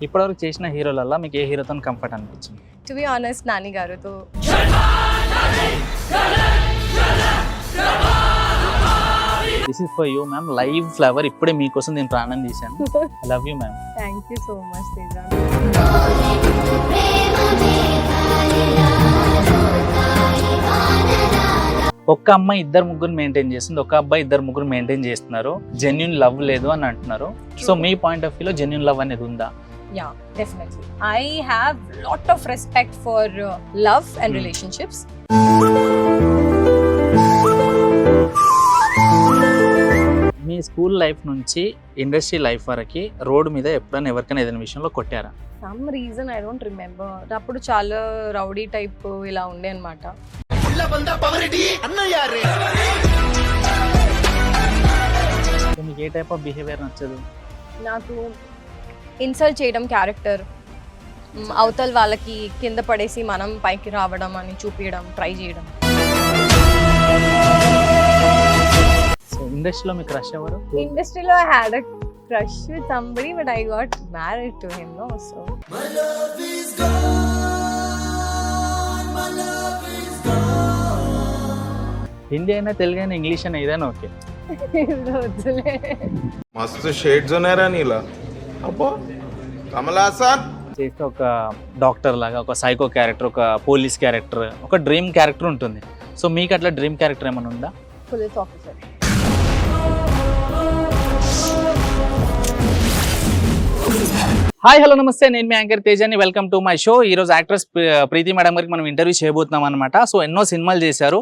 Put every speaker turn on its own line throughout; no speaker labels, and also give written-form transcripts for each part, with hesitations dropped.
ఇప్పటివరకు చేసిన హీరోలల్లో మీకు ఏ హీరోతో కంఫర్ట్ అనిపించింది?
టు బి ఆనెస్ట్ నాని గారుతో.
This is for you ma'am, live flower. ఇప్పుడే మీకోసం నేను ప్రాణం తీశాను. I love you ma'am.
Thank you so much Teja.
ఒక్క అమ్మాయి ఇద్దరు ముగ్గురు మెయింటైన్ చేస్తుంది, ఒక అబ్బాయి ఇద్దరు ముగ్గురు మెయింటైన్ చేస్తున్నారు, జెన్యున్ లవ్ లేదు అని అంటున్నారు. సో మీ పాయింట్ ఆఫ్ వ్యూలో జెన్యున్ లవ్ అనేది ఉందా?
Yeah, definitely. I have lot of respect for love and relationships.
Me school life నుంచి ఇండస్ట్రీ లైఫ్ వరకు రోడ్ మీద ఎప్పుడైనా ఎవరికైనా ఏదైనా విషయంలో కొట్టారా?
Some reason I don't remember. అప్పుడు చాలా రౌడీ టైప్ ఇలా ఉండే అన్నమాట.
మీకు ఏ టైప్ ఆఫ్ బిహేవియర్ నచ్చదు?
నాకు ఇన్సల్ట్ చేయడం క్యారెక్టర్, అవతల వాళ్ళకి కింద పడేసి మనం పైకి రావడం అని చూపించడం, ట్రై చేయడం.
సో ఇండస్ట్రీలో మీకు క్రష్ ఎవరు?
ఇండస్ట్రీలో I had a crush with somebody but I got married to him no. So
Hindi అయినా తెలుగు అయినా ఇంగ్లీష్ అయినా ఏదైనా ఓకే.
వద్దులే.
मस्त शेड्स ఉన్నారా నీలా అబ్బో కమలాసన్
చేస్తే ఒక డాక్టర్ లాగా, ఒక సైకో క్యారెక్టర్, ఒక పోలీస్ క్యారెక్టర్, ఒక డ్రీమ్ క్యారెక్టర్ ఉంటుంది. సో మీకు అట్లా డ్రీమ్ క్యారెక్టర్ ఏమైనా ఉందా?
Police officer.
హాయ్ హలో నమస్తే, నేను మీ యాంకర్ తేజాని. Welcome to my show. ఈరోజు యాక్ట్రెస్ ప్రీతి మేడం గారికి మనం ఇంటర్వ్యూ చేయబోతున్నాం అనమాట. సో ఎన్నో సినిమాలు చేశారు,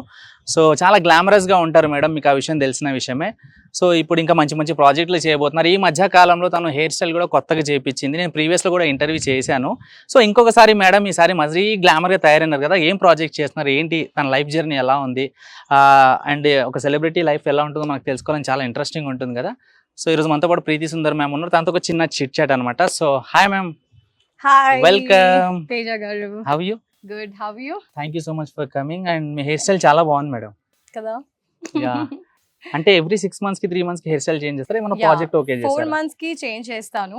సో చాలా గ్లామరస్గా ఉంటారు మేడం, మీకు ఆ విషయం తెలిసిన విషయమే. సో ఇప్పుడు ఇంకా మంచి మంచి ప్రాజెక్టులు చేయబోతున్నారు. ఈ మధ్య కాలంలో తను హెయిర్ స్టైల్ కూడా కొత్తగా చేయించింది. నేను ప్రీవియస్లో కూడా ఇంటర్వ్యూ చేశాను. సో ఇంకొకసారి మేడం ఈసారి మరీ గ్లామర్గా తయారైనారు కదా, ఏం ప్రాజెక్ట్ చేస్తున్నారు, ఏంటి తన లైఫ్ జర్నీ ఎలా ఉంది, అండ్ ఒక సెలబ్రిటీ లైఫ్ ఎలా ఉంటుందో మనకు తెలుసుకోవాలని చాలా ఇంట్రెస్టింగ్ ఉంటుంది కదా. సో ఈరోజు మనతో పాటు ప్రీతి సుందర్ మ్యామ్ ఉన్నారు, తనతో ఒక చిన్న చిట్ చాట్ అనమాట. So hi ma'am.
Hi.
Welcome.
Teja గారు.
How you?
Good. How you?
Thank you so much for coming. And మీ హెయిర్ స్టైల్ చాలా బాగుంది మేడం.
కదా.
యా, అంటే ఎవ్రీ 6 months కి 3 months కి హెయిర్ స్టైల్ చేంజ్ చేస్తారు, ఏమైనా ప్రాజెక్ట్ ఓకే
4
చేస్తారా?
months కి చేంజ్ చేస్తాను.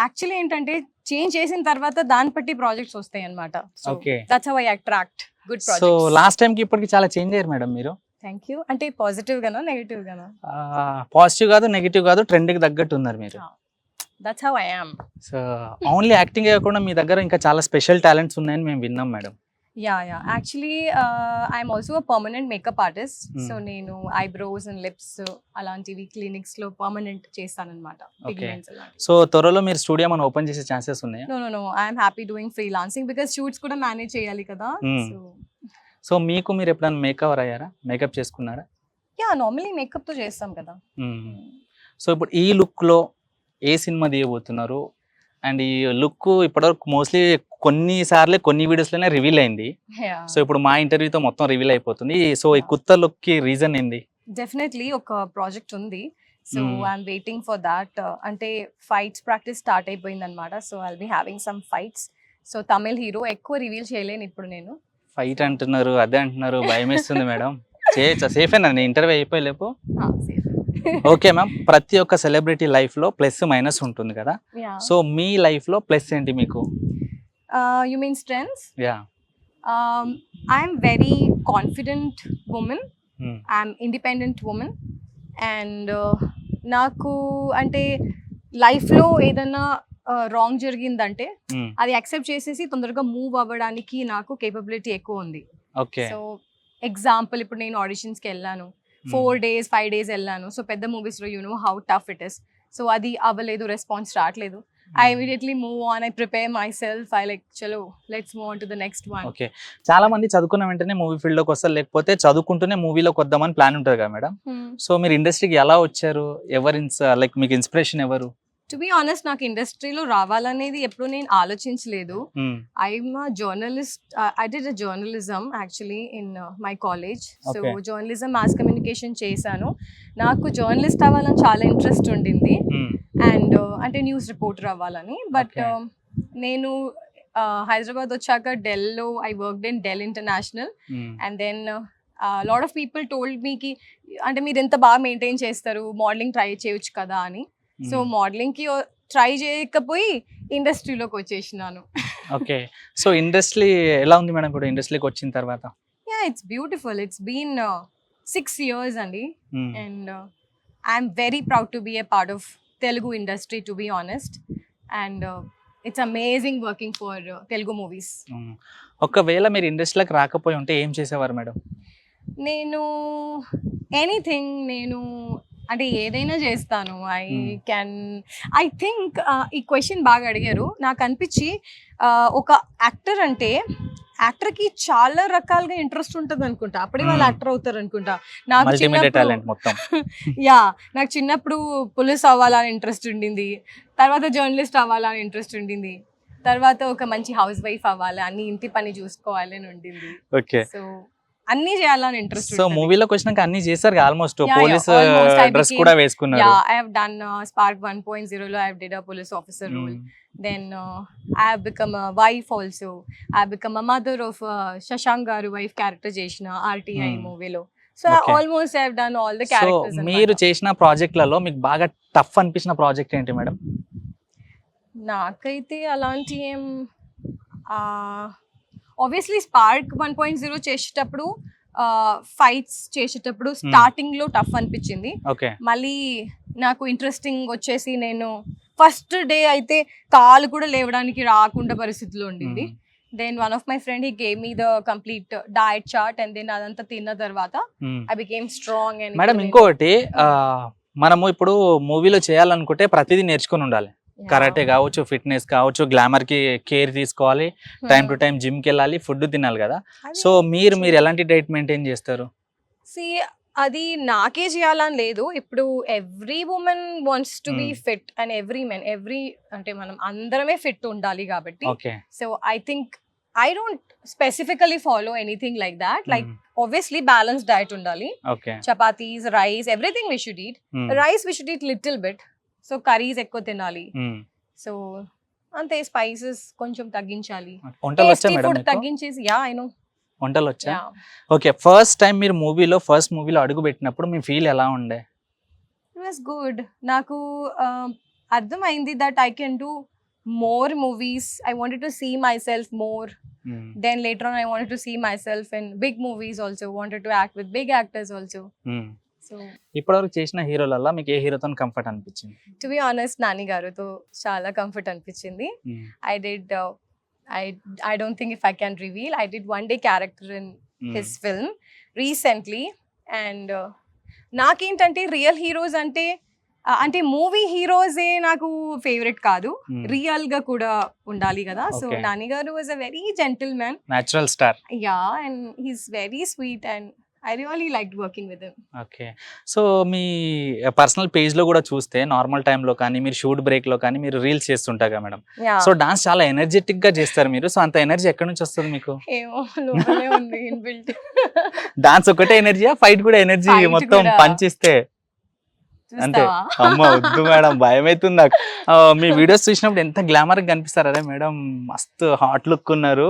యాక్చువల్లీ ఏంటంటే చేంజ్ చేసిన తర్వాత దాన్ని బట్టి ప్రాజెక్ట్స్ వస్తాయి అన్నమాట. So
okay.
That's how I attract good
so
projects.
Last time కి ఇప్పటికి చాలా చేంజ్ అయ్యారు మేడం మీరు.
Thank you. అంటే పాజిటివ్ గానా నెగటివ్ గానా?
పాజిటివ్ కాదు నెగిటివ్ కాదు, ట్రెండ్ కి తగ్గట్టు ఉన్నారు మీరు.
That's how I am.
So only acting కాకుండా మీ దగ్గర ఇంకా చాలా స్పెషల్ టాలెంట్స్ ఉన్నాయని మేము విన్నాం madam.
Yeah actually I'm also a permanent makeup artist. So నేను ఐబ్రోస్ అండ్ లిప్స్ అలాంటివి క్లినిక్స్ లో పర్మనెంట్ చేస్తానన్నమాట. పిగ్మెంట్స్ అలాంటి.
సో త్వరలో మీరు స్టూడియో మనం ఓపెన్ చేసే ఛాన్సెస్ ఉన్నాయా?
No I'm happy doing freelancing because shoots కూడా మేనేజ్ చేయాలి కదా. సో
సో మీకు మీరు ఎప్పుడైనా మేకవర్ అయ్యారా, మేకప్ చేసుకున్నారా?
యా నార్మల్లీ మేకప్ తో చేస్తాం కదా.
సో ఇప్పుడు ఈ లుక్లో ఏ సినిమా తీయబోతున్నారు? అండ్ ఈ లుక్ ఇప్పటివరకు మోస్ట్లీ కొన్నిసార్లే కొన్ని వీడియోస్లోనే రివీల్ అయింది. సో ఇప్పుడు మా ఇంటర్వ్యూతో మొత్తం రివీల్ అయిపోతుంది. సో ఈ కొత్త లుక్కి రీజన్ ఏంది?
డెఫినెట్లీ ఒక ప్రాజెక్ట్ ఉంది. So I'm waiting for that. అంటే ఫైట్స్ ప్రాక్టీస్ స్టార్ట్ అయిపోయింది అనమాట. So I'll be having some fights. So Tamil hero, ఎక్కువ రివీల్ చేయలేను ఇప్పుడు నేను.
ఫైట్ అంటున్నారు, అదే అంటున్నారు, భయం వేస్తుంది మేడం. చేయొచ్చా? సేఫేనా? నేను ఇంటర్వ్యూ అయిపోయలేపు. ఓకే మ్యామ్, ప్రతి ఒక్క సెలబ్రిటీ లైఫ్లో ప్లస్ మైనస్ ఉంటుంది కదా. సో మీ లైఫ్లో ప్లస్ ఏంటి మీకు?
You mean strengths?
Yeah.
I'm very confident women, I'm independent women. And నాకు అంటే లైఫ్లో ఏదైనా రాంగ్ జరిగిందంటే అది యాక్సెప్ట్ చేసేసి తొందరగా మూవ్ అవ్వడానికి నాకు కేపబిలిటీ ఎక్కువ ఉంది.
ఓకే.
సో ఎగ్జాంపుల్ ఇప్పుడు నేను ఆడిషన్స్కి వెళ్ళాను, 4 days 5 days వెళ్ళాను. సో పెద్ద మూవీస్లో you know how tough it is. So అది అవ్వలేదు, రెస్పాన్స్ రావట్లేదు. I immediately move on, I prepare myself, I like chalo let's move on to the next one.
Okay. చాలా మంది చదువుకున్న వెంటనే మూవీ ఫీల్డ్ లోకి వస్తారు, లేకపోతే చదువుకుంటూనే మూవీలోకి వద్దామని ప్లాన్ ఉంటుంది కదా మేడం. సో మీరు ఇండస్ట్రీకి ఎలా వచ్చారు? ఎవరి లైక్ మీకు ఇన్స్పిరేషన్ ఎవరు?
టు బి ఆనెస్ట్ నాకు ఇండస్ట్రీలో రావాలనేది ఎప్పుడు నేను ఆలోచించలేదు. I'm journalist. I did a journalism actually in my college. So journalism mass communication చేశాను. నాకు జర్నలిస్ట్ అవ్వాలని చాలా ఇంట్రెస్ట్ ఉండింది, అండ్ అంటే న్యూస్ రిపోర్టర్ అవ్వాలని. బట్ నేను హైదరాబాద్ వచ్చాక డెల్లో I worked in Dell international. And then lot of people told మీకి అంటే మీరు ఎంత బాగా మెయింటైన్ చేస్తారు, మోడలింగ్ ట్రై చేయొచ్చు కదా అని. సో మోడలింగ్ కి ట్రై చేయకపోయి ఇండస్ట్రీలోకి వచ్చేసినాను.
ఓకే. సో ఇండస్ట్రీ ఎలా ఉంది మేడం ఇప్పుడు ఇండస్ట్రీకి వచ్చిన తర్వాత?
Yeah, it's beautiful. It's been 6 years అండి.
మ్మ్.
And I'm very proud to be a part of Telugu industry, to be honest. And it's amazing working for Telugu movies.
మ్మ్. ఒకవేళ మీరు ఇండస్ట్రీలోకి రాకపోయి ఉంటే ఏం చేసేవారు మేడం?
నేను ఎనీథింగ్, నేను అంటే ఏదైనా చేస్తాను. ఐ థింక్ ఈ క్వశ్చన్ బాగా అడిగారు. నాకు అనిపించి ఒక యాక్టర్ అంటే యాక్టర్కి చాలా రకాలుగా ఇంట్రెస్ట్ ఉంటుంది అనుకుంటా, అప్పుడే వాళ్ళు యాక్టర్ అవుతారు అనుకుంటా. నాకు
మల్టీమీడియా టాలెంట్ మొత్తం.
యా, నాకు చిన్నప్పుడు పోలీస్ అవ్వాలని ఇంట్రెస్ట్ ఉండింది, తర్వాత జర్నలిస్ట్ అవ్వాలని ఇంట్రెస్ట్ ఉండింది, తర్వాత ఒక మంచి హౌస్ వైఫ్ అవ్వాలి, అన్ని ఇంటి పని చూసుకోవాలి అని ఉండింది.
ఓకే.
సో అన్ని చేయాలని ఇంట్రెస్ట్.
సో మూవీలోకి వచ్చినాక అన్ని చేశారు almost.
Yeah,
police
almost I
dress
became-
కూడా వేసుకున్నారు.
Yeah, I have done Spark 1.0 లో I have did a police officer role. Then I have become a wife also. I have become a mother of Shashank garu wife character చేసిన RTI movie లో. So
Okay.
almost I have done all the
so
characters.
మీరు చేసిన ప్రాజెక్టులలో మీకు బాగా tough అనిపించిన project ఏంటి madam?
నాకైతే అలాంటి ఏం ఆబ్వియస్లీ స్పార్క్ 1.0 చేసేటప్పుడు ఫైట్స్ చేసేటప్పుడు స్టార్టింగ్ లో టఫ్ అనిపించింది.
ఓకే.
మళ్ళీ నాకు ఇంట్రెస్టింగ్ వచ్చేసి నేను ఫస్ట్ డే అయితే కాలు కూడా లేవడానికి రాకుండా పరిస్థితిలో ఉండింది. Then one of my friend he gave me the complete diet chart and then అదంతా తిన్న తర్వాత I became strong. And
madam ఇంకొకటి, మనము ఇప్పుడు మూవీలో చేయాలనుకుంటే ప్రతిదీ నేర్చుకుని ఉండాలి. కరాటే కావచ్చు, ఫిట్నెస్ కావచ్చు, గ్లామర్ కి కేర్ తీసుకోవాలి, టైం టు టైం జిమ్ కి వెళ్ళాలి, ఫుడ్ తినాలి కదా. సో మీరు ఎలాంటి డైట్ మెయింటైన్ చేస్తారు?
అది నాకే చేయాలని లేదు. ఇప్పుడు every women wants to be fit and every men అంటే మనం అందరమే ఫిట్ ఉండాలి కాబట్టి.
Okay.
So I think I don't specifically follow anything like that. Like obviously balanced diet undali.
Okay.
Chapatis, rice, everything we should eat. Rice we should eat little bit. So curries ekko tinali. So ante spices koncham tagginchali.
వంటలు వచ్చా
Tasty
madam
food
మీకు?
tagginchesi. Yeah, I know.
వంటలు వచ్చా?
Yeah.
Okay. First మూవీలో అడుగు పెట్టినప్పుడు మీ feel ఎలా ఉండే?
It was good. Naku అర్థమైంది that I can do more movies. I wanted to see myself more. Then later on I wanted to see myself in big movies also. Wanted to act with big actors also. So
ఇప్పటివరకు చేసిన హీరోలలో మీకు ఏ హీరోతో comfort అనిపించింది?
to be honest, Nani garuto చాలా comfort అనిపించింది. I did I don't think if I can reveal, I did one day character in his film recently. And నాకేంటంటే real heroes అంటే movie హీరోసే నాకు ఫేవరెట్ కాదు, రియల్ గా కూడా ఉండాలి కదా. So
Okay.
నాని గారు was a very gentle man.
Natural star.
Yeah, and he's very sweet and I really liked working with him.
Okay. So me personal page లో కూడా చూస్తే నార్మల్ టైంలో కానీ మీరు షూట్ బ్రేక్ లో కానీ మీరు రీల్స్ చేస్తుంటారు కదా మేడం.
యా,
సో డాన్స్ చాలా ఎనర్జెటిక్ గా చేస్తారు మీరు. సో అంత ఎనర్జీ ఎక్కడి నుంచి వస్తుంది మీకు?
ఏమో లోపలే ఉంది ఇన్బిల్ట్.
డాన్స్ ఒకటే ఎనర్జీయా, ఫైట్ కూడా ఎనర్జీ
Fight
మొత్తం
కూడా.
పంచిస్తే? అంతే.
చూస్తావా?
అమ్మ వద్దు మేడం, భయం అవుతుంది నాకు. మీ వీడియోస్ చూసినప్పుడు ఎంత గ్లామర్ గా కనిపిస్తారు. అరే మేడం మస్తు హాట్ లుక్ ఉన్నారు.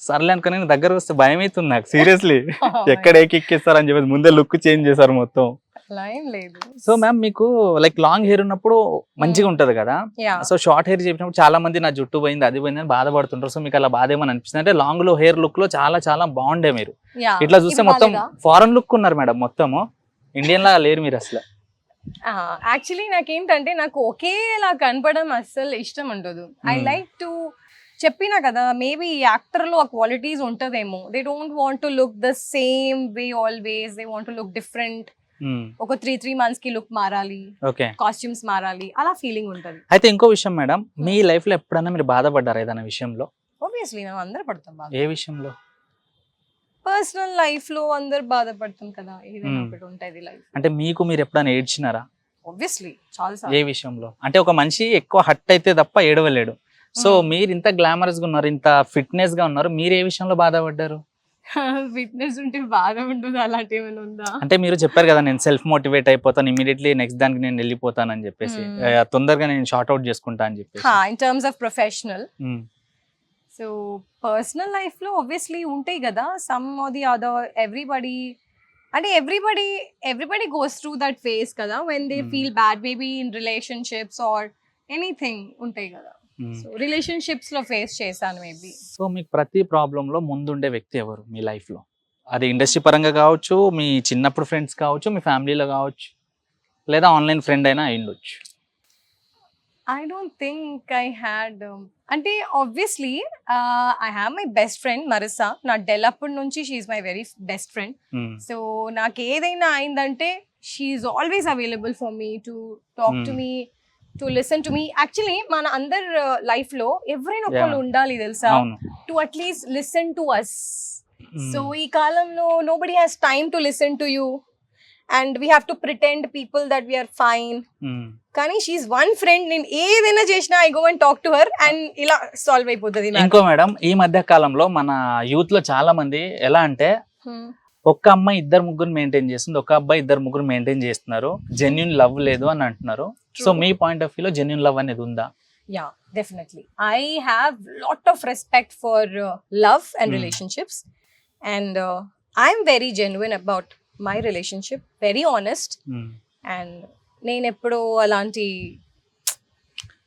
సర్లే అనుకుని నేను దగ్గర వస్తే భయం అవుతుంది నాకు సీరియస్లీ. ఎక్కడ ఎక్కిస్తారు చెప్పేసి ముందే లుక్ చేంజ్ చేశారు మొత్తం.
అలా ఏం లేదు.
సో మ్యామ్ మీకు లైక్ లాంగ్ హెయిర్ ఉన్నప్పుడు మంచిగా ఉంటది కదా.
యా,
సో షార్ట్ హెయిర్ చెప్పినప్పుడు చాలా మంది నా జుట్టు పోయింది అది పోయింది అని బాధపడుతుంటారు. సో మీకు అలా బాధ ఏమని అనిపిస్తుంది? అంటే లాంగ్ లో హెయిర్ లుక్ లో చాలా చాలా బాగుండే మీరు.
యా.
ఇట్లా చూస్తే
ఇది
మొత్తం
బాలేదా?
ఫారెన్ లుక్ ఉన్నారు మేడం, మొత్తము ఇండియన్ లా లేరు మీరు అసలు.
యాక్చువల్లీ నాకేంటంటే నాకు ఒకేలా కనపడడం అస్సలు ఇష్టం ఉండదు. ఐ లైక్ టు చెప్పినా కదా, మేబీ యాక్టర్ లో ఆ క్వాలిటీస్ ఉంటదేమో. They don't want to look the same way always. They want to look different. ఒక 3 months కి లుక్ మారాలి,
ఓకే.
కాస్ట్యూమ్స్ మారాలి, అలా ఫీలింగ్ ఉంటది.
అయితే ఇంకో విషయం మేడం, మీ లైఫ్ లో ఎప్పుడైనా మీరు బాధపడ్డారా ఏదైనా విషయంలో?
ఆబ్వియస్లీ మేము అందరూ పడతాం బాధ.
ఏ విషయంలో?
పర్సనల్ లైఫ్ లో అందరు బాధపడతాం కదా, ఏదైనా ఒకటి ఉంటది లైఫ్.
అంటే మీకు మీరు ఎప్పుడైనా ఏడ్చినారా?
ఆబ్వియస్లీ చాలా
ఏ
సార్లు.
విషయంలో? అంటే ఒక మనిషి ఎక్కువ హట్ అయితే తప్ప ఏడవలేడు. సో మీరు ఇంత గ్లామరస్ గా ఉన్నారు, ఇంత ఫిట్నెస్ గా ఉన్నారు, మీరు ఏ విషయంలో బాధపడ్డారు?
ఫిట్నెస్ ఉంటే బాధ ఉంటుంది, అలాంటి ఏమైనా ఉందా?
అంటే మీరు చెప్పారు కదా నేను సెల్ఫ్ మోటివేట్ అయిపోతాను, ఇమీడియట్లీ నెక్స్ట్ దానికి నేను వెళ్ళిపోతాను అని చెప్పేసి, తొందరగా నేను షార్ట్ అవుట్ చేసుకుంటా అని చెప్పేసి.
In terms of professional. So personal life లో ఆబ్వియస్లీ ఉంటాయి కదా, some or the other. Everybody goes through that phase కదా, when they feel bad, maybe in relationships or anything ఉంటాయి కదా. సో రిలేషన్షిప్స్ లో ఫేస్ చేశాను మేబీ.
సో మీకు ప్రతి ప్రాబ్లంలో ముందుండే వ్యక్తి ఎవరు మీ లైఫ్లో? అది ఇండస్ట్రీ పరంగా కావచ్చు, మీ చిన్నప్పుడు ఫ్రెండ్స్ కావచ్చు, మీ ఫ్యామిలీలో కావచ్చు, లేదా ఆన్లైన్ ఫ్రెండ్ అయినా అయ్యుండొచ్చు.
I don't think I had అంటే obviously I have my best friend Marisa. నా డెల్ అప్పటి నుంచి she's my very best friend. So నాకు ఏదైనా అయిందంటే she's always available for me to talk to me, to listen to me. Actually మన అందరి life లో ఎవరైనా ఒకళ్ళు ఉండాలి తెలుసా,
అవును.
To at least listen to us. So ఈ కాలంలో nobody has time to listen to you and we have to pretend people that we are fine. కానీ షీఈ్ వన్ ఫ్రెండ్, నేను ఏదైనా చేసినా I go and talk to her and ఇలా solve అయిపోతుంది.
ఇంకో madam, ఈ మధ్య కాలంలో మన యూత్ లో చాలా మంది ఎలా అంటే ఒక్క అమ్మాయి ఇద్దరు ముగ్గురు మెయింటైన్ చేస్తుంది, ఒక అబ్బాయి ఇద్దరు ముగ్గురు మెయింటైన్ చేస్తున్నారు, జెన్యున్ లవ్ లేదు అని అంటున్నారు. సో మీ పాయింట్ ఆఫ్ వ్యూలో జెన్యున్ లవ్ అనేది ఉందా?
Yeah, definitely. I have lot of respect for love and relationships, and I'm very genuine about my relationship, very honest, and నేను ఎప్పుడూ అలాంటి.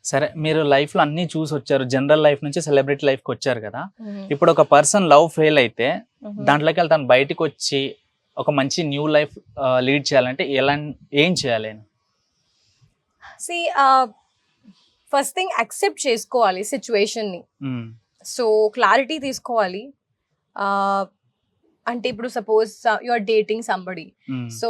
సరే, మీరు లైఫ్ లో అన్ని చూసి వచ్చారు, జనరల్ లైఫ్ నుంచి సెలబ్రిటీ లైఫ్ కి వచ్చారు కదా. ఇప్పుడు ఒక పర్సన్ లవ్ ఫెయిల్ అయితే దాంట్లోకి వెళ్ళి తను బయటకు వచ్చి ఒక మంచి న్యూ లైఫ్ లీడ్ చేయాలంటే ఏం చేయాలి?
See, ఫస్ట్ థింగ్ యాక్సెప్ట్ చేసుకోవాలి సిచ్యువేషన్ని. సో క్లారిటీ తీసుకోవాలి. అంటే ఇప్పుడు suppose you are dating somebody, so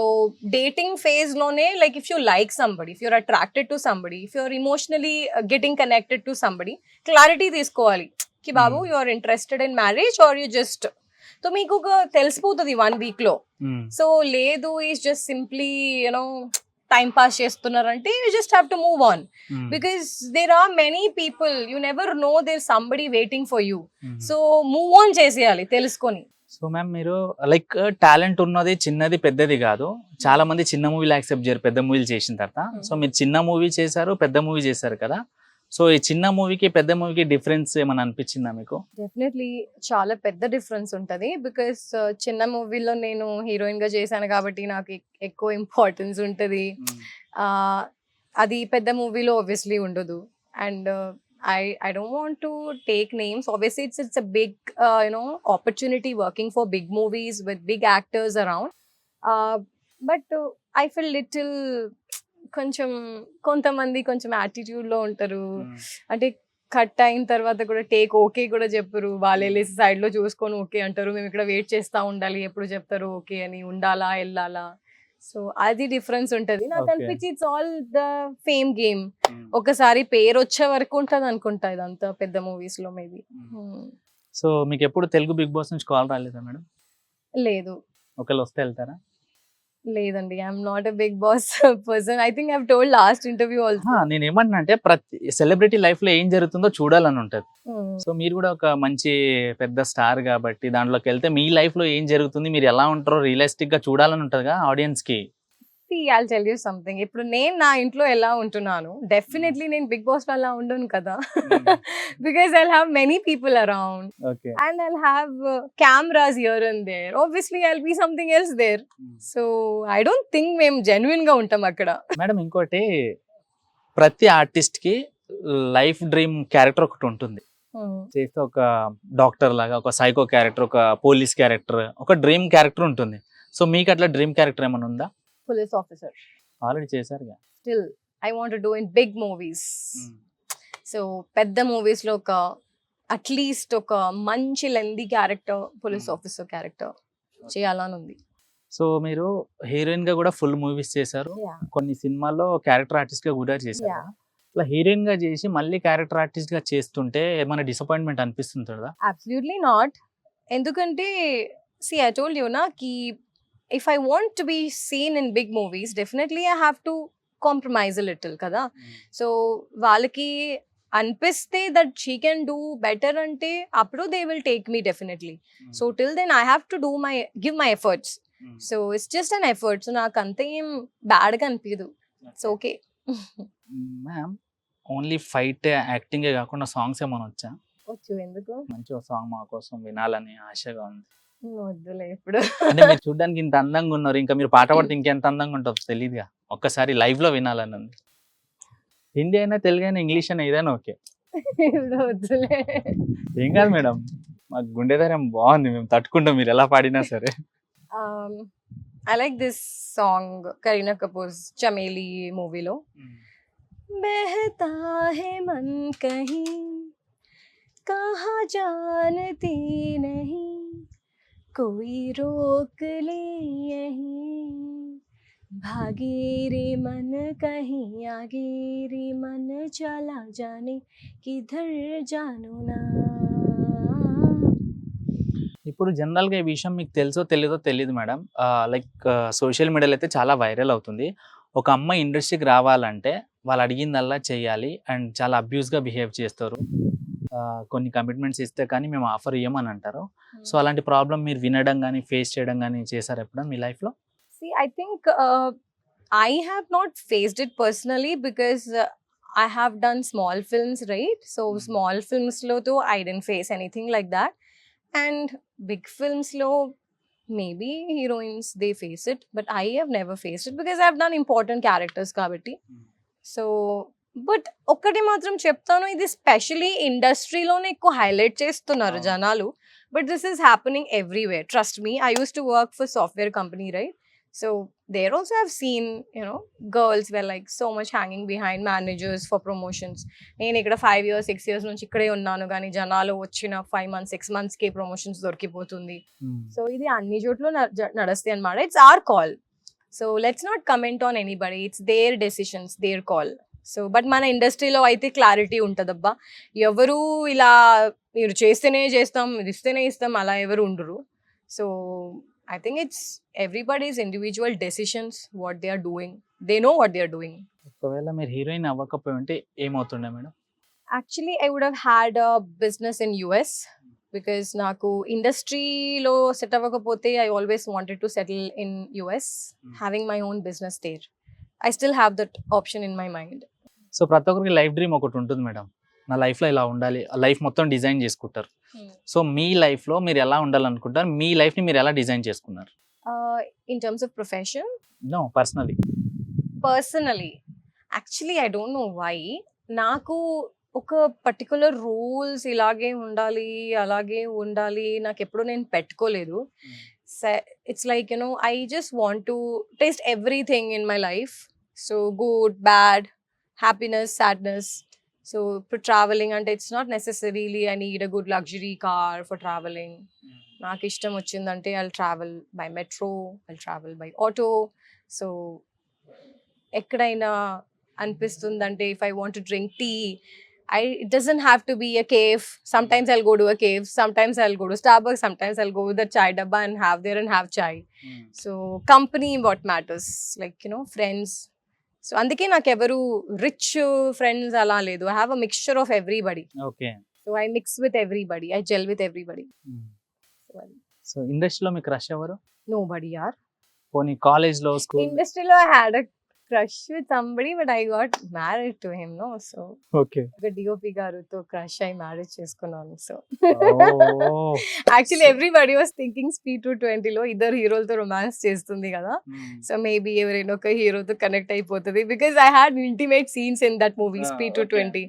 dating phase లోనే like if you like somebody, if you're attracted to somebody, if you're emotionally getting connected to somebody, clarity తీసుకోవాలి కి బాబు you are interested in marriage or you just. So మీకు ఒక తెలిసిపోతుంది 1 week లో. So లేదు, is just simply you know time pass చేస్తున్నారంటే you just have to move on, because there are many people, you never know there somebody waiting for you. So move on చేసేయాలి తెలుసుకొని.
So ma'am, మీరు like talent ఉన్నది చిన్నది పెద్దది కాదు, చాలా మంది చిన్న మూవీలు యాక్సెప్ట్ చేయరు పెద్ద మూవీలు చేసిన తర్వాత. సో మీరు చిన్న మూవీ చేశారు, పెద్ద మూవీ చేశారు కదా. సో ఈ చిన్న మూవీకి పెద్ద మూవీకి డిఫరెన్స్ ఏమైనా అనిపించిందా మీకు?
డెఫినెట్లీ చాలా పెద్ద డిఫరెన్స్ ఉంటుంది, బికాస్ చిన్న మూవీలో నేను హీరోయిన్ గా చేశాను కాబట్టి నాకు ఎక్కువ ఇంపార్టెన్స్ ఉంటుంది. అది పెద్ద మూవీలో ఆబ్వియస్లీ ఉండదు. And I don't want to take names. Obviously, it's a big opportunity working for big movies with big actors around. But I feel little కొంతమంది కొంచెం యాటిట్యూడ్ లో ఉంటారు. అంటే కట్ అయిన తర్వాత కూడా టేక్ ఓకే కూడా చెప్పరు, వాళ్ళు వెళ్ళేసి సైడ్ లో చూసుకొని ఓకే అంటారు. మేము ఇక్కడ వెయిట్ చేస్తా ఉండాలి, ఎప్పుడు చెప్తారు ఓకే అని, ఉండాలా వెళ్ళాలా. సో అది డిఫరెన్స్ ఉంటది. నాకు అనిపించి it's all the fame game. ఒకసారి పేరు వచ్చే వరకు ఉంటది అనుకుంటా ఇదంతా పెద్ద మూవీస్ లో మేబీ.
సో మీకు ఎప్పుడు తెలుగు బిగ్ బాస్ నుంచి కాల్ రాలేదా మేడం?
లేదు.
ఒకవేళ వస్తే వెళ్తారా?
లేదండి, I'm not a Bigg Boss person. I think I have told last interview also.
నేను ఏమన్నా అంటే ప్రతి సెలబ్రిటీ లైఫ్ లో ఏం జరుగుతుందో చూడాలని ఉంటది. సో మీరు కూడా ఒక మంచి పెద్ద స్టార్ కాబట్టి దాంట్లోకి వెళ్తే మీ లైఫ్ లో ఏం జరుగుతుంది, మీరు ఎలా ఉంటారో రియలిస్టిక్ గా చూడాలని ఉంటదిగా ఆడియన్స్ కి.
I'll tell you something. ఇప్పుడు నేను నా ఇంట్లో ఎలా ఉంటున్నాను, డెఫినెట్లీ నేను బిగ్ బాస్ లో అలా ఉండను కదా. Because I'll have many people around, and I'll have cameras here and there. Obviously I'll be something else there. So I don't think మేము జెన్యున్ గా ఉంటాం అక్కడ.
మేడం, ఇంకోటి, ప్రతి ఆర్టిస్ట్ కి లైఫ్ డ్రీమ్ క్యారెక్టర్ ఒకటి ఉంటుంది. చేస్తే ఒక డాక్టర్ లాగా, ఒక సైకో క్యారెక్టర్, ఒక పోలీస్ క్యారెక్టర్, ఒక డ్రీమ్ క్యారెక్టర్ ఉంటుంది. సో మీకు అట్లా డ్రీమ్ క్యారెక్టర్ ఏమైనా ఉందా?
Police officer.
ఆల్రెడీ చేశారుగా.
Still I want to do in big movies. So పెద్ద మూవీస్ లో ఒక అట్లీస్ట్ ఒక మంచి lengthy character, police officer character చేయాలని ఉంది.
సో మీరు హీరోయిన్ గా కూడా ఫుల్ మూవీస్ చేశారు, కొన్ని సినిమాల్లో క్యారెక్టర్ ఆర్టిస్ట్ గా కూడా చేశారు. ఇట్లా హీరోయిన్ గా చేసి మళ్ళీ క్యారెక్టర్ ఆర్టిస్ట్ గా చేస్తుంటే ఏమైనా డిసప్పాయింట్మెంట్ అనిపిస్తుందా?
Absolutely not. ఎందుకంటే see I told you na ki if I want to be seen in big movies, definitely I have to compromise a little kada. So వాళ్ళకి అనిపిస్తే that she can do better అంటే అప్పుడు they will take me definitely. So till then I have to give my efforts. So it's just an effort. So నాకు అంత ఏం bad గా అనిపించదు. It's okay.
Ma'am, only fight acting కాకుండా songs ఏమైనా వచ్చా?
వచ్చు. ఎందుకు?
మంచి సాంగ్ మా కోసం వినాలని ఆశగా ఉంది.
వద్దులే ఇప్పుడు.
అంటే మీరు చూడడానికి ఇంత అందంగా ఉన్నారు, ఇంకా మీరు పాట పాడితే ఇంకెంత అందంగా ఉంటుందో తెలియదుగా, ఒక్కసారి లైవ్ లో వినాలని ఉంది. హిందీ అయినా తెలుగు అయినా ఇంగ్లీష్ అయినా ఏదైనా ఓకే.
ఇప్పుడు వద్దులే.
ఏం కాదు మేడం, మాకు గుండె ధైర్యం బాగుంది, మేము తట్టుకుంటాం మీరు ఎలా పాడినా సరే.
I like this song, Kareena Kapoor's Chameli movie lo. बहता है मन कहीं कहाँ जानती नहीं कोई रोक ले यहीं भागे रे मन कहीं आगे रे मन चला जाने किधर जानू ना.
ఇప్పుడు జనరల్గా ఈ విషయం మీకు తెలుసో తెలీదో తెలియదు మేడం, లైక్ సోషల్ మీడియాలో అయితే చాలా వైరల్ అవుతుంది. ఒక అమ్మాయి ఇండస్ట్రీకి రావాలంటే వాళ్ళు అడిగిందల్లా చేయాలి అండ్ చాలా అబ్యూస్గా బిహేవ్ చేస్తారు. కొన్ని కమిట్మెంట్స్ ఇస్తే కానీ మేము ఆఫర్ ఇవ్వమని అంటారు. సో అలాంటి ప్రాబ్లం మీరు వినడం కానీ ఫేస్ చేయడం కానీ చేశారు ఎప్పుడైనా మీ లైఫ్లో?
See, I think I have not faced it personally because I have done small films, right? So small films lo to I didn't face anything like that, and big films lo maybe heroines they face it, but I have never faced it because I have done important characters kabatti. So but ఒక్కటి మాత్రం చెప్తాను, ఇది especially ఇండస్ట్రీలోనే ఎక్కువ highlight చేస్తున్నారు జనాలు, but this is happening everywhere, trust me. I use to work for software company, right? So there also I've seen, you know, girls were like so much hanging behind managers for promotions. నేను ఇక్కడ 5 years 6 years నుంచి ఇక్కడే ఉన్నాను కానీ జనాలు వచ్చిన 5 months 6 months కి promotions దొరికిపోతుంది. సో ఇది అన్ని చోట్ల నడుస్తాయి అన్నమాట. It's her call. So let's not comment on anybody, it's their decisions, their call. So but మన ఇండస్ట్రీలో అయితే క్లారిటీ ఉంటుందబ్బా, ఎవరు ఇలా మీరు చేస్తేనే చేస్తాం ఇది ఇస్తేనే ఇస్తాం అలా ఎవరు ఉండరు. So I think it's everybody's individual decisions, what they are doing. They know what they are doing.
ఒకవేళ మీరు హీరోయిన్ అవ్వకపోయి ఉంటే ఏమవుతుండే madam?
Actually, I would have had a business in US because నాకు ఇండస్ట్రీలో సెట్ అవ్వకపోతే I always wanted to settle in US, having my own business there. I still have that option in my mind.
So ప్రతి ఒక్కరికి life dream ఒకటి ఉంటుంది madam, నా లైఫ్లో ఇలా ఉండాలి, లైఫ్ మొత్తం డిజైన్ చేసుకుంటారు. సో మీ లైఫ్లో మీరు ఎలా ఉండాలనుకుంటారు, మీ లైఫ్ని మీరు ఎలా డిజైన్ చేసుకున్నారు?
In terms of profession?
No, personally
actually I don't know why నాకు ఒక పర్టికులర్ రూల్స్ ఇలాగే ఉండాలి అలాగే ఉండాలి నాకు ఎప్పుడు నేను పెట్టుకోలేదు. It's like you know I just want to taste everything in my life. So good bad happiness sadness. So for traveling, and it's not necessarily I need a good luxury car for traveling. నాకు ఇష్టం వచ్చిందంటే I'll travel by metro, I'll travel by auto. So ఎక్కడైనా అనిపిస్తుందంటే if I want to drink tea, it doesn't have to be a cave. Sometimes I'll go to a cave, sometimes I'll go to Starbucks, sometimes I'll go with the chai dabba and have there and have chai. So company what matters, like you know, friends. So అందుకే నాకు ఎవరు rich friends అలా లేదు. I have a mixture of everybody.
Okay.
So I mix with everybody, I gel with everybody.
So ఇండస్ట్రీలో మీకు crush ఎవరు?
Nobody యార్.
పోనీ కాలేజ్లో స్కూల్?
ఇండస్ట్రీలో I had a crush with somebody, but I got married to him, no? So
okay,
the DOP garuto crush I marriage చేసుకున్నాను. So
oh,
actually everybody was thinking Speed 220 లో ఇద్దరు హీరోలతో romance చేస్తుంది కదా. So maybe ఎవరైనా ఒక హీరోతో connect అయిపోతుంది because I had intimate scenes in that movie Speed 220.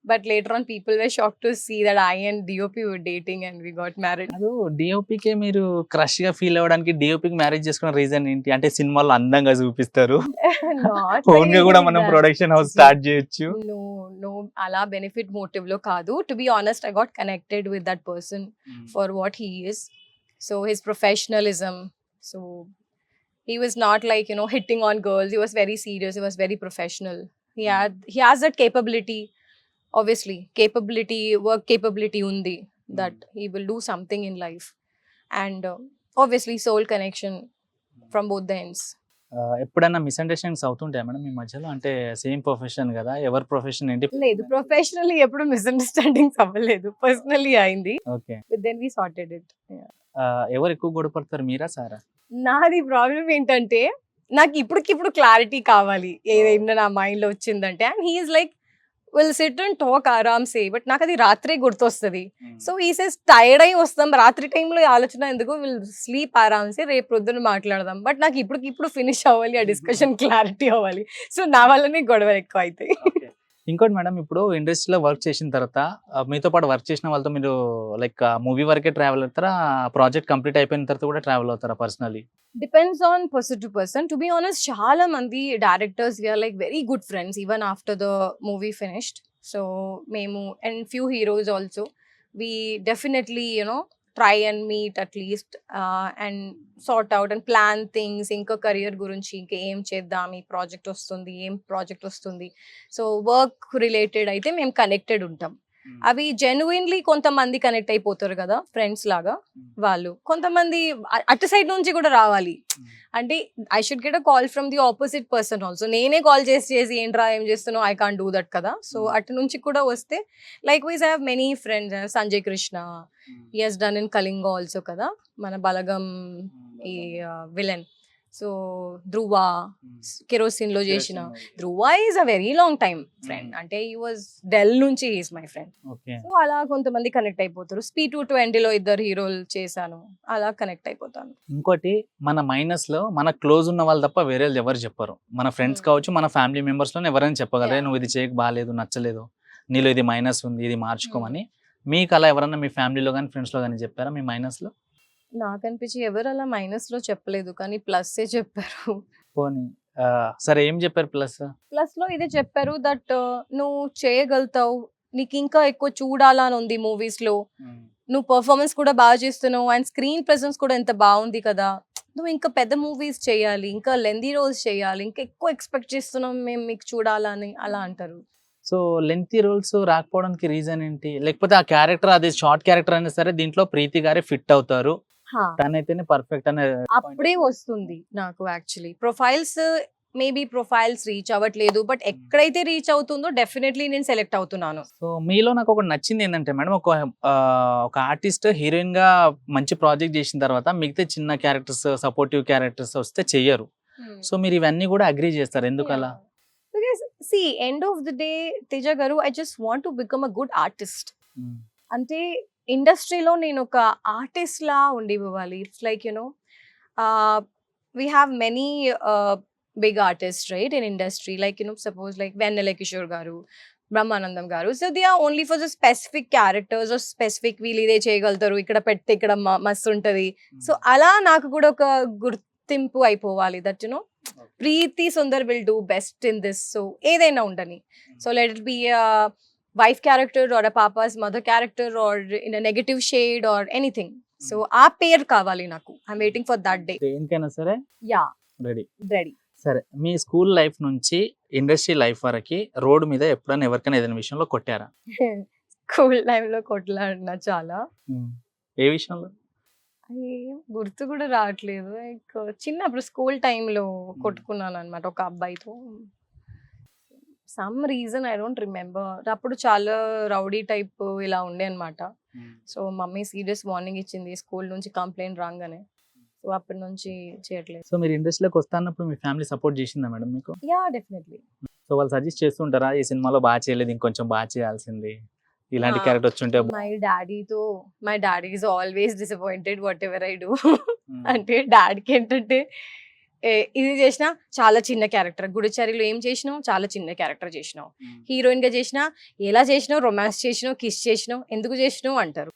But later on people were shocked to see that I and DOP were dating and we got married.
అదో డిఓపికే మీరు crush గా feel అవ్వడానికి డిఓపికి marriage చేసుకున్న reason ఏంటి? అంటే సినిమాలో అందంగా చూపిస్తారు, ఓన్ గా కూడా మనం ప్రొడక్షన్ హౌస్ స్టార్ట్ చేయొచ్చు.
No అలా బెనిఫిట్ మోటివ్ లో కాదు. To be honest I got connected with that person for what he is. So his professionalism, so he was not like, you know, hitting on girls. He was very serious, he was very professional. He has that capability. Obviously work capability undi that he will do something in life, and obviously soul connection from both the ends.
ఎప్పుడైనా misunderstandings అవుతుంటాయి madam మీ మధ్యలో? అంటే same profession కదా, ఎవరి profession ఏంటి?
లేదు, professionally ఎప్పుడు misunderstandings అవ్వలేదు, పర్సనల్లీ అయింది.
Okay,
but then we sorted it.
ఎవరు ఎక్కువ గొడవపడతారు, మీరా సారా?
నాది ప్రాబ్లం ఏంటంటే నాకు ఇప్పటికిప్పుడు క్లారిటీ కావాలి ఏదైనా నా మైండ్ లో వచ్చిందంటే, and he is like will sit and talk ఆరామ్సే, బట్ నాకు అది రాత్రే గుర్తొస్తుంది. సో ఈ సేస్ టైర్డ్ అయి వస్తాం, రాత్రి టైంలో ఆలోచన ఎందుకు, విల్ స్లీప్ ఆరామ్సే, రేపు ప్రొద్దున మాట్లాడదాం. బట్ నాకు ఇప్పటికిప్పుడు ఫినిష్ అవ్వాలి, ఆ డిస్కషన్ క్లారిటీ అవ్వాలి. సో నా వల్లనే గొడవలు ఎక్కువ అవుతాయి.
ఇంకోటి మేడం, ఇప్పుడు ఇండస్ట్రీలో వర్క్ చేసిన తర్వాత మీతో పాటు వర్క్ చేసిన వాళ్ళతో మీరు లైక్ మూవీ వరకే ట్రావెల్ అవుతారా, ప్రాజెక్ట్ కంప్లీట్ అయిపోయిన తర్వాత కూడా ట్రావెల్ అవుతారా personally?
Depends on person to person. To be honest, చాలా మంది directors we're like very good friends even after the movie finished. So మేము and few heroes also we definitely try and meet at least and sort out and plan things. ఇంకా career గురించి ఇంకా ఏం చేద్దాం, ఈ project వస్తుంది, ఏం project వస్తుంది. సో వర్క్ రిలేటెడ్ అయితే మేము కనెక్టెడ్ ఉంటాం. అవి జెన్యున్లీ కొంతమంది కనెక్ట్ అయిపోతారు కదా ఫ్రెండ్స్ లాగా, వాళ్ళు కొంతమంది అటు సైడ్ నుంచి కూడా రావాలి. అంటే I should get a call from the opposite person also. నేనే కాల్ చేసి ఏంట్రా ఏం చేస్తున్నావు, ఐ కాంట్ డూ దట్ కదా. సో అటు నుంచి కూడా వస్తే like wise I have many friends. Sanjay Krishna, he has done in Kalinga also కదా, మన బలగం ఈ విలన్. సో ధ్రువ కెరోసిన్ లో చేసిన Dhruva is a very long time friend. అంటే హీ వాజ్ డెల్ నుంచి ఈజ్ మై ఫ్రెండ్. సో అలా కొంతమంది కనెక్ట్ అయిపోతారు. స్పీ 220 లో 2 హీరోలు చేశాను, అలా కనెక్ట్ అయిపోతాను.
ఇంకోటి, మన మైనస్ లో మన క్లోజ్ ఉన్న వాళ్ళు తప్ప వేరే వాళ్ళు ఎవరు చెప్పరు. మన ఫ్రెండ్స్ కావచ్చు, మన ఫ్యామిలీ మెంబర్స్ లో ఎవరైనా చెప్పగలరే నువ్వు ఇది చేయక బాగాలేదు, నచ్చలేదు, నీలో ఇది మైనస్ ఉంది, ఇది మార్చుకోమని. మీకు అలా ఎవరన్నా మీ ఫ్యామిలీలో కానీ ఫ్రెండ్స్ లో కానీ చెప్పారా మీ మైనస్ లో?
నాకు అనిపించి ఎవరు అలా మైనస్ లో చెప్పలేదు, కానీ ప్లస్ చెప్పారు.
పోనీ సరే, ఏం చెప్పారు ప్లస్?
ప్లస్ లో ఇదే చెప్పారు దట్ నువ్వు చేయగలుగుతావు, నీకు ఇంకా ఎక్కువ చూడాలని ఉంది మూవీస్ లో, నువ్వు పర్ఫార్మెన్స్ కూడా బాగా చేస్తున్నావు అండ్ స్క్రీన్ ప్రెసెన్స్ కూడా ఎంత బాగుంది కదా, నువ్వు ఇంకా పెద్ద మూవీస్ చేయాలి, ఇంకా లెందీ రోల్స్ చేయాలి, ఇంకా ఎక్కువ ఎక్స్పెక్ట్ చేస్తున్నాం మేము మీకు చూడాలని, అలా అంటారు.
సో లెంతీ రోల్స్ రాకపోవడానికి రీజన్ ఏంటి? లేకపోతే ఆ క్యారెక్టర్, అది షార్ట్ క్యారెక్టర్ అయినా సరే దీంట్లో ప్రీతి గారే ఫిట్ అవుతారు, తనైతేనే పర్ఫెక్ట్ అనే
అప్పుడే వస్తుంది నాకు. Actually profiles maybe profiles reach అవ్వట్లేదు, బట్ ఎక్కడైతే రీచ్ అవుతుందో డెఫినెట్లీ నేను సెలెక్ట్ అవుతున్నాను.
సో మీలో నాకు ఒకటి నచ్చింది ఏంటంటే మేడం, ఒక ఆర్టిస్ట్ హీరోయిన్ గా మంచి ప్రాజెక్ట్ చేసిన తర్వాత మిగతా చిన్న క్యారెక్టర్స్, సపోర్టివ్ క్యారెక్టర్స్ వస్తే చెయ్యరు. సో మీరు ఇవన్నీ కూడా అగ్రీ చేస్తారు, ఎందుకు అలా?
Because see end of the day Teja garu, I just want to become a good artist. అంటే ఇండస్ట్రీలో నేను ఒక ఆర్టిస్ట్ లా ఉండివ్వాలి. It's like we have many big artist right in industry, like suppose like Vennela Kishore garu, Brahmanandam garu. So they are only for the specific characters or specific, వీళ్ళు ఇదే చేయగలుగుతారు, ఇక్కడ పెడితే ఇక్కడ మస్తు ఉంటది. సో అలా నాకు కూడా ఒక గుర్తింపు అయిపోవాలి that Preethi Sundar will do best in this. So ఏదైనా ఉండని, so let it be wife character or a papa's mother character or in a negative shade or anything. So ఆ పేరు కావాలి నాకు. I'm waiting for that day.
దేనికైనా సరే
Yeah,
ready.
ready.
సరే, మీ school life నుంచి ఇండస్ట్రీ లైఫ్ వరకు road మీద ఎప్పుడైనా ఎవరికైనా ఏదైనా విషయంలో కొట్టారా?
స్కూల్ టైమ్ లో కొట్లాడినా చాలా.
ఏ viషయంలో?
గుర్తు కూడా రావట్లేదు. లైక్ చిన్నప్పుడు స్కూల్ టైంలో కొట్టుకున్నాను అనమాట ఒక అబ్బాయితో. Some reason I don't remember. అప్పుడు చాలా రౌడీ టైప్ ఇలా ఉండే అనమాట. సో మమ్మీ సీరియస్ వార్నింగ్ ఇచ్చింది స్కూల్ నుంచి కంప్లైంట్ రాగానే. సో అప్పటి నుంచి చేయట్లేదు.
సో మీరు ఇండస్ట్రీలోకి వస్తున్నప్పుడు మీ ఫ్యామిలీ సపోర్ట్ చేసిందా మేడం మీకు?
Yeah, definitely.
సో వాళ్ళు సజెస్ట్ చేస్తుంటారా, ఈ సినిమాలో బాగా చేయలేదు, ఇంకొంచెం బాగా చేయాల్సింది, ఇలాంటి క్యారెక్టర్ వచ్చుంటే?
My daddy is always disappointed what ever I do. అంటే డాడీకి ఏంటంటే, ఇది చేసినా చాలా చిన్న క్యారెక్టర్, గుడిచారిలో ఏం చేసినావు చాలా చిన్న క్యారెక్టర్ చేసినావు, హీరోయిన్ గా చేసినా ఎలా చేసినావు, రొమాన్స్ చేసినావు, కిస్ చేసినావు, ఎందుకు చేసినావు అంటారు.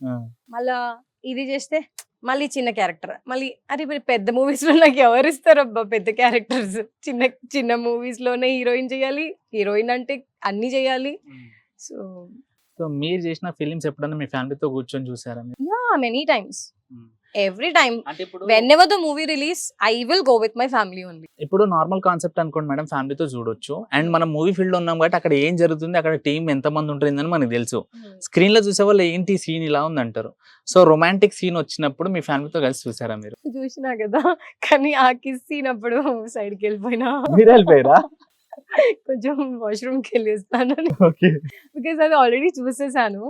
మళ్ళా ఇది చేస్తే మళ్ళీ చిన్న క్యారెక్టర్, మళ్ళీ అరే మరి పెద్ద మూవీస్ లో నాకు ఎవరు ఇస్తారు అబ్బా పెద్ద క్యారెక్టర్స్, చిన్న చిన్న మూవీస్ లోనే హీరోయిన్ చేయాలి, హీరోయిన్ అంటే అన్ని చేయాలి. సో
మీరు చేసిన ఫిలిమ్స్ ఎప్పుడైనా మీ ఫ్యామిలీతో కూర్చొని చూసారా?
Yeah, many times. Every time, whenever the movie release, I will go with my family only.
ఇప్పుడు నార్మల్ కాన్సెప్ట్ అనుకోండి మేడం, ఫ్యామిలీతో చూడొచ్చు. అండ్ మనం మూవీ ఫీల్డ్ లో ఉన్నాం కాబట్టి అక్కడ ఏం జరుగుతుంది, అక్కడ టీం ఎంత మంది ఉంటుందని మనకు తెలుసు. స్క్రీన్ లో చూసే వాళ్ళు ఏంటి సీన్ ఇలా ఉంది అంటారు. సో రొమాంటిక్ సీన్ వచ్చినప్పుడు మీ ఫ్యామిలీతో కలిసి చూసారా మీరు?
చూసినా కదా, కానీ ఆ కిస్ సీన్ అప్పుడు సైడ్కి వెళ్ళిపోయినా.
మీరు వెళ్ళిపోయారా?
కొంచెం వాష్రూమ్కి వెళ్ళేస్తాను, బికాస్ అది ఆల్రెడీ చూసేసాను.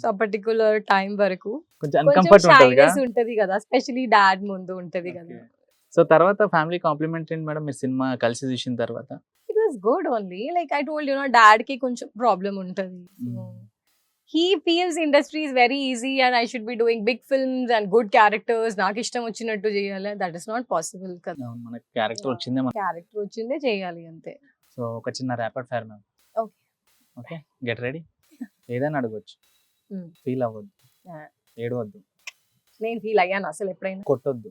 సో ఆ పర్టికులర్ టైం వరకు
కొంచెం
షైనెస్ ఉంటది కదా, ఎస్పెషల్లీ డాడ్ ముందు ఉంటది కదా.
సో తర్వాత ఫ్యామిలీ కాంప్లిమెంట్ ఏంటి మేడం మీరు సినిమా కలిసి చూసిన తర్వాత?
It was good only, like I told dad కి కొంచెం ప్రాబ్లం ఉంటది. He feels industry is very easy and I should be doing big films and good characters. నాకు ఇష్టం వచ్చినట్టు చేయాలి, దట్ ఇస్ నాట్ పాసిబుల్ కదా.
మనకి క్యారెక్టర్ వచ్చిందే
చేయాలి అంతే.
సో ఒక చిన్న rapid fire ma'am.
Okay.
Okay, get ready. ఏదైనా అడగొచ్చు,
Hmm.
ఫీల్ అవ్వద్దు,
Yeah.
ఏడవద్దు,
నేను ఫీల్ అయ్యాను అసలు ఎప్పుడైనా,
కొట్టొద్దు.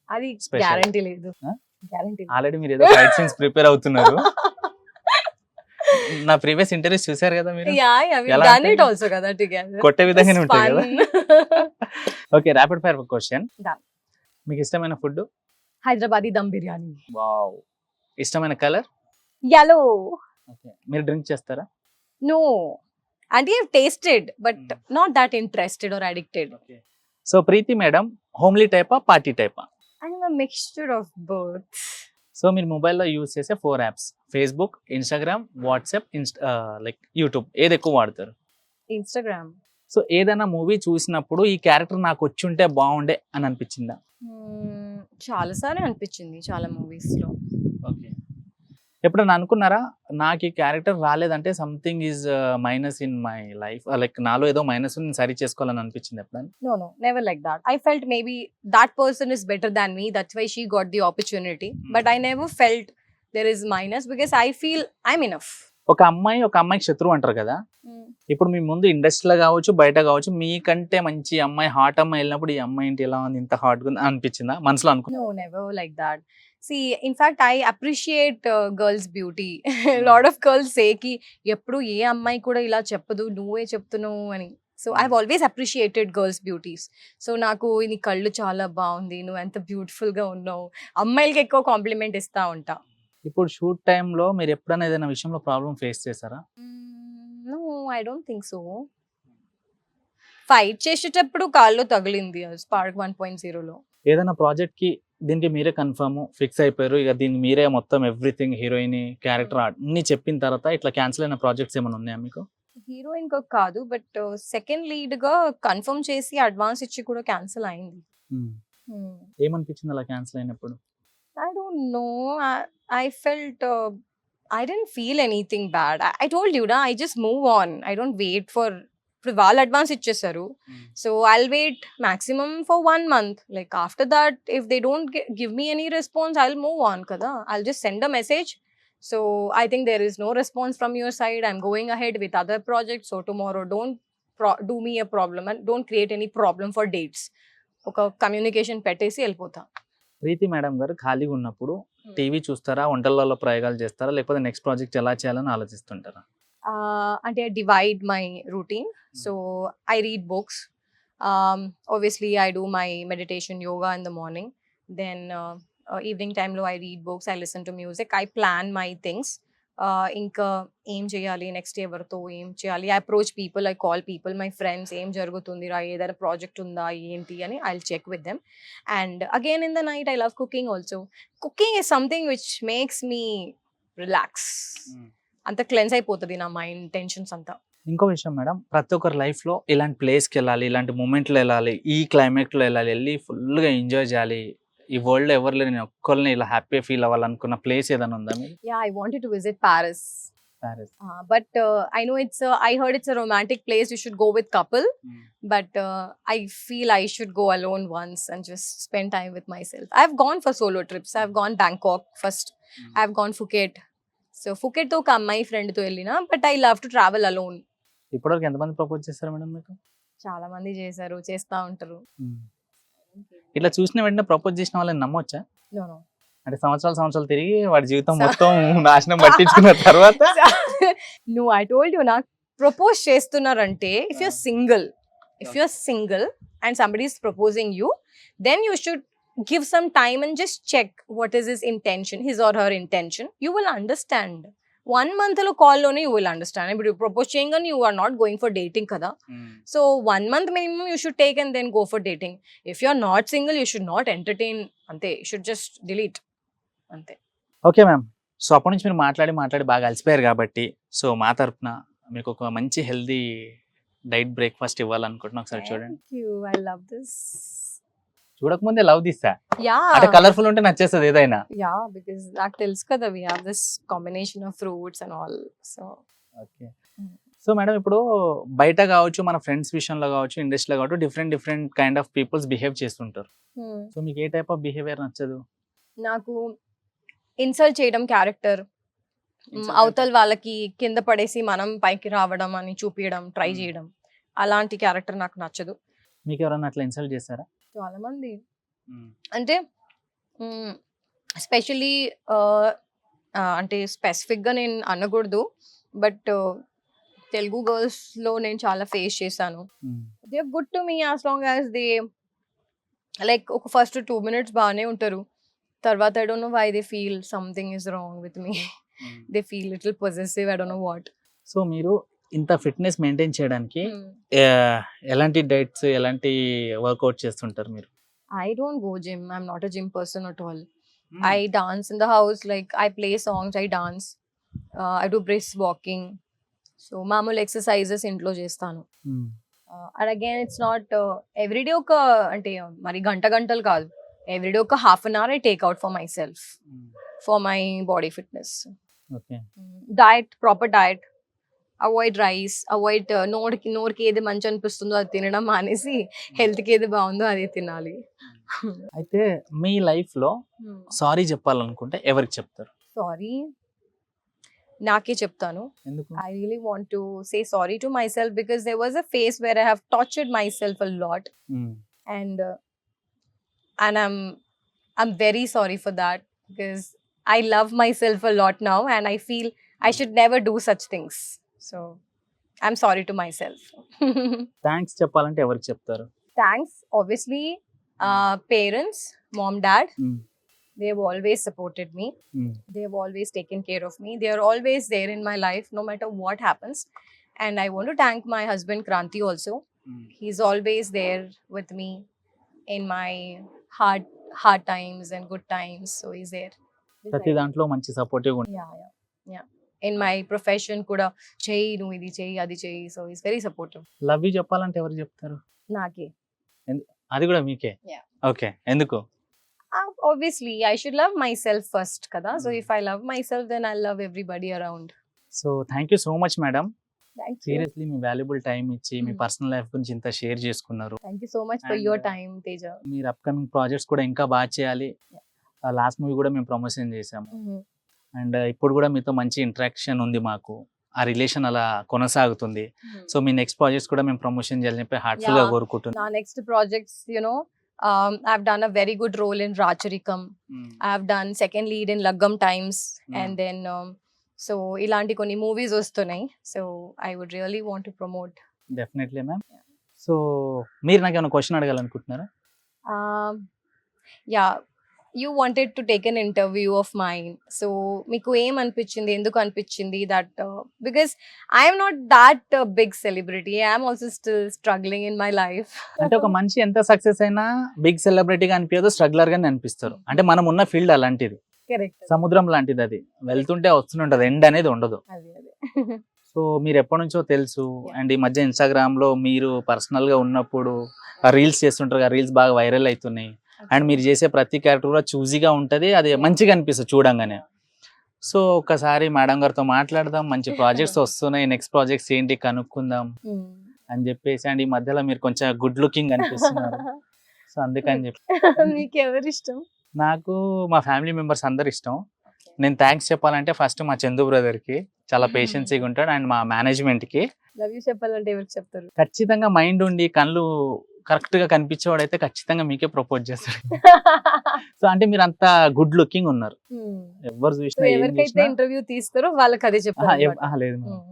అది
Special.
గ్యారంటీ లేదు.
Huh?
గ్యారంటీ
ఆల్రెడీ మీరు ఏదో ఫైట్ సీన్స్ ప్రిపేర్ అవుతున్నారు. నా ప్రీవియస్ ఇంటర్వ్యూస్ చూసారు కదా మీరు, ఎలా
డన్ ఇట్
అంటే-
ఆల్సో కదా టుగెదర్.
కొట్టే విధంగానే ఉంటాయి కదా. Okay, rapid fire question.
Done.
మీకు ఇష్టమైన ఫుడ్?
హైదరాబాదీ దమ్ బిర్యానీ.
వావ్. ఇష్టమైన కలర్?
yellow.
ఓకే, మీరు డ్రింక్ చేస్తారా?
No. And you've tasted, but not that interested or addicted.
Okay. So Preethi madam homely టైపా, పార్టీ టైపా?
I'm a mixture of both.
So మీరు మొబైల్లో use చేసే 4 apps, Facebook, Instagram, WhatsApp, like YouTube, ఏది ఎక్కువ వాడతారు?
Instagram.
సో ఏదైనా మూవీ చూసినప్పుడు ఈ క్యారెక్టర్ నాకు వచ్చి ఉంటే బాగుండే అని అనిపించిందా?
చాలా సార్లు అనిపించింది చాలా మూవీస్ లో.
ఓకే. ఎప్పుడైనా అనుకున్నారా నాకు ఈ క్యారెక్టర్ రాలేదంటే something is minus in my life, like నాలో ఏదో మైనస్ నేను సరి చేసుకోవాలని అనిపించింది ఎప్పుడైనా?
No, never like that. I felt maybe that person is better than me, that's why she got the opportunity. But I never felt there is minus because I feel I'm enough.
ఒక అమ్మాయికి శత్రువు అంటారు కదా, ఇప్పుడు మీ ముందు ఇండస్ట్రీలో కావచ్చు బయట కావచ్చు మీకంటే మంచి అమ్మాయి, హాట్ అమ్మాయి వెళ్ళినప్పుడు ఈ అమ్మాయి ఏంటి ఇలా ఉంది, ఇంత హాట్ గా అనిపించిందా మనసులో? అనుకున్నా?
No, never like that. See, in fact, I appreciate girls' beauty. A lot of girls say ki eppudu ఏ అమ్మాయి కూడా ఇలా చెప్పదు, నువ్వే చెప్తున్నావు అని. So I've always appreciated girls' beauties. So నాకు నీ కళ్ళు చాలా బాగుంది, నువ్వు ఎంత బ్యూటిఫుల్ గా ఉన్నావు, అమ్మాయిలకి ఎక్కువ కాంప్లిమెంట్ ఇస్తా ఉంటా.
ఇప్పుడు షూట్ టైంలో మీరు ఎప్పుడైనా ఏదైనా విషయంలో ప్రాబ్లం ఫేస్ చేశారా?
No, I don't think so. Fight చేసేటప్పుడు కాల్లో తగిలింది స్పార్క్ 1.0లో.
ఏదైనా ప్రాజెక్ట్ కి దీనికి మీరే కన్ఫర్మ్ ఫిక్స్ అయిపోయారు, ఇక దీనికి మీరే మొత్తం ఎవ్రీథింగ్ హీరోయిన్ క్యారెక్టర్ అన్ని చెప్పిన తర్వాత ఇట్లా క్యాన్సిల్ అయిన ప్రాజెక్ట్స్ ఏమైనా ఉన్నాయా మీకు?
హీరోయిన్ కాదు, బట్ సెకండ్ లీడ్ గా కన్ఫర్మ్ చేసి అడ్వాన్స్ ఇచ్చి కూడా క్యాన్సిల్ అయింది.
ఏమనిపించింది అలా క్యాన్సిల్ అయినప్పుడు?
I don't know. I felt I didn't feel anything bad. I told you, I just move on. I don't wait for ఇప్పుడు వాళ్ళు అడ్వాన్స్ ఇచ్చేసారు, so I'll wait maximum for 1 month. Like after that, if they don't give me any response, I'll move on kada. I'll just send a message. So I think there is no response from your side. I'm going ahead with other projects. So tomorrow, don't do me a problem and don't create any problem for dates. ఒక communication పెట్టేసి వెళ్ళిపోతా.
ప్రీతి madam గారు ఖాళీగా ఉన్నప్పుడు TV చూస్తారా, వంటలలో ప్రయోగాలు చేస్తారా, లేకపోతే నెక్స్ట్ ప్రాజెక్ట్ ఎలా చేయాలని ఆలోచిస్తుంటారా?
అంటే I divide my routine. So I read books. Obviously, I do my meditation, yoga in the morning. Then evening time lo I read books, I listen to music, I plan my things. ఇంకా ఏం చేయాలి, next ఎవరితో ఏం చేయాలి, I approach people, I call people, my friends, ఏం జరుగుతుంది రా, ఏదైనా ప్రాజెక్ట్ ఉందా ఏంటి అని I check with them. And again in the night I love cooking also. Cooking is something which makes me relax. అంత క్లెన్స్ అయిపోతుంది నా మైండ్ టెన్షన్స్ అంతా.
ఇంకో విషయం మేడం, ప్రతి ఒక్కరి లైఫ్లో ఇలాంటి ప్లేస్కి వెళ్ళాలి, ఇలాంటి మూమెంట్లో వెళ్ళాలి, ఈ క్లైమేట్లో వెళ్ళాలి, వెళ్ళి ఫుల్గా ఎంజాయ్ చేయాలి, ఈ వరల్డ్ ఎవరు లేని ఒక్కరిని ఇలా హ్యాపీ ఫీల్ అవ్వాలనుకున్న ప్లేస్ ఏదైనా ఉందా మీరు?
Yeah, I wanted to visit Paris.
Paris.
But I know I heard it's a romantic place, you should go with couple. But I feel I should go alone once and just spend time with myself. I've gone for solo trips. I've gone Bangkok first. I've gone Phuket. So Phuket తో ఒక అమ్మాయి friend తో వెళ్ళినా, but I love to travel alone.
ఇప్పటివరకు ఎంతమంది propose చేస్తారు madam మీకు?
చాలా మంది చేశారు, చేస్తా ఉంటారు.
ఇట్లా చూసిన వెంటనే ప్రపోజ్ చేసిన వాళ్ళని నమ్మొచ్చా?
No.
అంటే సంవత్సరాలు తిరిగి వాడి జీవితం మొత్తం నాశనం పట్టించుకున్న తర్వాత
No, I told you నాకు ప్రపోజ్ చేస్తున్నారంటే if you're single and somebody is proposing you, then you should give some time and just check what is his intention, his or her intention. You will understand. 1 month లో call లోనే you will understand. ఇప్పుడు propose చేయగానే you are not going for dating కదా. So 1 month minimum you should take and then go for dating. If you are not single, you should not entertain. అంతే, you should just delete. అంతే.
Okay ma'am, so అప్పటి నుంచి మీరు మాట్లాడి బాగా అలసిపోయారు కాబట్టి, so మా తరపున మీకు ఒక మంచి హెల్దీ డైట్ బ్రేక్ఫాస్ట్ ఇవ్వాలనుకుంటున్నా, ఒకసారి చూడండి.
Thank you. I love this.
చూడకముందే లవ్ తీస్తా,
Yeah.
అంటే కలర్ఫుల్ ఉంటే నచ్చేస్తుంది ఏదైనా.
Yeah, because నాకు తెలుసు కదా, we have this combination of fruits and all. So
okay. So madam, ఇప్పుడు బయట కావచ్చు, మన ఫ్రెండ్స్ విషయంలో కావచ్చు, ఇండస్ట్రీలో కావచ్చు, different kind of peoples behave చేస్తుంటారు. సో మీకు ఏ టైప్ ఆఫ్ బిహేవియర్ నచ్చదు?
నాకు ఇన్సల్ట్ చేయడం క్యారెక్టర్, అవతల వాళ్ళకి కింద పడేసి మనం పైకి రావడం అని చూపించడం ట్రై చేయడం అలాంటి క్యారెక్టర్ నాకు నచ్చదు.
మీకు ఎవరైనా అట్లా ఇన్సల్ట్ చేస్తారా?
చాలా మంది అంటే స్పెషలీ అంటే స్పెసిఫిక్గా నేను అనకూడదు, బట్ తెలుగు గర్ల్స్లో నేను చాలా ఫేస్ చేశాను. They are good to me as long as they like ఒక ఫస్ట్ 2 minutes బాగానే ఉంటారు. తర్వాత I don't know why they feel something is wrong with me. They feel little possessive, I don't know what.
So మీరు ఇంత fitness maintain చేయడానికి ఎలాంటి diets ఎలాంటి work out చేస్తుంటారు మీరు?
I don't go gym. I'm not a gym person at all. I dance in the house. Like I play songs, I dance. I do brisk walking. So మామూలు exercises ఇంట్లో చేస్తాను. And again it's not everyday ఒక అంటే మరి గంటలు కాదు, everyday ఒక ½ an hour I take out for myself for my body fitness.
Okay.
Diet, proper diet. Avoid rice, avoid నోరుకి ఏది మంచి అనిపిస్తుందో అది తినడం మానేసి హెల్త్కి ఏది బాగుందో అది తినాలి.
అయితే మీ లైఫ్ లో సారీ చెప్పాలనుకుంటే ఎవరికి చెప్తారు?
సారీ నాకే చెప్తాను.
ఎందుకు?
I really want to say sorry to myself because there was a phase where I have tortured myself a lot, and I'm very sorry for that because I love myself a lot now and I feel I should never do such things. So I'm sorry to myself.
Thanks చెప్పాలంటే ఎవరికి చెప్తారు?
Thanks, obviously, parents, mom, dad. They've always supported me. They've always taken care of me. They are always there in my life no matter what happens. And I want to thank my husband Kranti also. He's always there with me in my hard times and good times. So he's there.
ప్రతి దాంట్లో మంచి supportive ఉంటుంది.
Yeah. In my profession kuda cheyi nu idi cheyi adi cheyi, so he's very supportive.
Love you చెప్పాలంటే ఎవరికి చెప్తారు?
Nake.
అది కూడా మీకే?
Yeah.
ఓకే. ఎందుకు?
Obviously I should love myself first kada. So if I love myself then I'll love everybody around.
So thank you so much madam.
Thank you.
Seriously me valuable time ఇచ్చి మీ personal life గురించి ఇంత share చేసుకున్నారు.
Thank you so much for
And,
your time, Teja.
మీరు upcoming projects కూడా ఇంకా బాగా చేయాలి. Last movie కూడా మేము ప్రమోషన్ చేసాము అండ్ ఇప్పుడు కూడా మీతో మంచి ఇంటరాక్షన్ ఉంది మాకు. ఆ రిలేషన్ అలా కొనసాగుతుంది. సో మీ నెక్స్ట్ ప్రాజెక్ట్స్ కూడా మేము ప్రమోషన్ చేయాలని చెప్పి హార్ట్ఫుల్ గా
Yeah.
కోరుకుంటున్నాం.
Now next projects, I've done a very good role in Racharikam. I've done second lead in Laggam Times, and then so ilanti konni movies వస్తున్నాయి. So I would really want to promote.
Definitely ma'am. So మీరు నాకు ఏమైనా question అడగాలనుకుంటున్నారా?
Yeah, you wanted to take an interview of mine. So మీకు ఏం అనిపించింది, ఎందుకు అనిపించింది that because I am not that big celebrity. I am also still struggling in my life.
అంటే ఒక మనిషి ఎంత సక్సెస్ అయినా బిగ్ సెలబ్రిటీగా అనిపించదు, స్ట్రగ్లర్ గానే అనిపిస్తారు. అంటే మనం ఉన్న ఫీల్డ్ అలాంటిది,
Correct.
సముద్రం లాంటిది. అది వెళ్తుంటే వస్తుంటది, ఎండ్ అనేది ఉండదు.
అదే.
సో మీరు ఎప్పటి నుంచో తెలుసు అండ్ ఈ మధ్య ఇన్స్టాగ్రామ్ లో మీరు పర్సనల్ గా ఉన్నప్పుడు రీల్స్ చేస్తుంటారు, రీల్స్ బాగా వైరల్ అవుతున్నాయి. అండ్ మీరు చేసే ప్రతి క్యారెక్టర్ కూడా చూజీగా ఉంటది, అది మంచిగా అనిపిస్తుంది చూడంగానే. సో ఒకసారి మేడం గారితో మాట్లాడదాం, మంచి ప్రాజెక్ట్స్ వస్తున్నాయి, నెక్స్ట్ ప్రాజెక్ట్స్ ఏంటి కనుక్కుందాం అని చెప్పేసి. అండ్ ఈ మధ్యలో మీరు కొంచెం గుడ్ లుకింగ్ అనిపిస్తున్నారు. సో అందుకని చెప్పి
మీకు ఎవరు ఇష్టం?
నాకు మా ఫ్యామిలీ మెంబర్స్ అందరు ఇష్టం. నేను థ్యాంక్స్ చెప్పాలంటే ఫస్ట్ మా చందు బ్రదర్ కి, చాలా పేషెన్సీగా ఉంటాడు, అండ్ మా మేనేజ్మెంట్ కి.
లవ్ యూ చెప్పాలంటే ఎవరికి చెప్తారు?
ఖచ్చితంగా మైండ్ ఉండి కళ్ళు కరెక్ట్ గా కనిపించేవాడైతే ఖచ్చితంగా మీకే ప్రపోజ్ చేస్తాడు. సో అంటే మీరు అంత గుడ్ లుకింగ్ ఉన్నారు, ఎవరు
So
చూసినా ఏం
ఎవరికైతే
చూసినా.
ఇంటర్వ్యూ తీస్తారో వాళ్ళకి అదే చెప్తారు.
లేదు మేడం.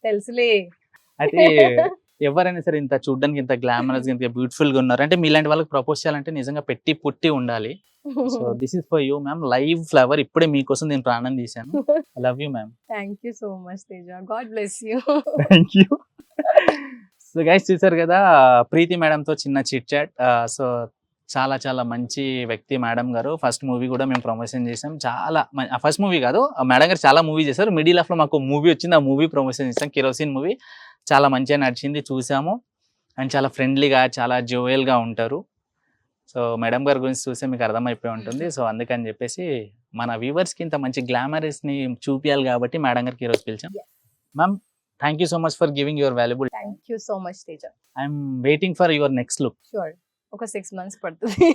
తెలుసులే.
అయితే ఎవరైనా సరే ఇంత చూడడానికి ఇంత గ్లామరస్ ఇంత బ్యూటిఫుల్ గా ఉన్నారు అంటే మీలాంటి వాళ్ళకి ప్రపోజ్ చేయాలంటే నిజంగా పెట్టి పుట్టి ఉండాలి. So this is for you ma'am, live flower. ఇప్పుడే మీకోసం నేను ప్రాణం తీశాను. Love you ma'am.
Thank you so much Teja, God bless you.
Thank you. So guys చూసారు కదా ప్రీతి మేడంతో చిన్న చిట్ చాట్. సో చాలా చాలా మంచి వ్యక్తి మేడం గారు. ఫస్ట్ మూవీ కూడా మేము ప్రమోషన్ చేసాం. చాలా ఫస్ట్ మూవీ కాదు, మేడం గారు చాలా మూవీ చేశారు. మిడిల్ ఆఫ్ లో మాకు మూవీ వచ్చింది, ఆ మూవీ ప్రమోషన్ చేసాం, కిరోసిన్ మూవీ. చాలా మంచిగా నడిచింది, చూసాము. అండ్ చాలా ఫ్రెండ్లీగా, చాలా జోయల్గా ఉంటారు. సో మేడం గారి గురించి చూస్తే మీకు అర్థమైపోయి ఉంటుంది. సో అందుకని చెప్పేసి మన వ్యూవర్స్కి ఇంత మంచి గ్లామరస్ని చూపించాలి కాబట్టి మేడం గారికి ఈరోజు పిలిచాం. Ma'am thank you so much for giving your valuable.
Thank you so much Teja.
I'm waiting for your next look.
Sure. ఒక 6 months పడుతుంది.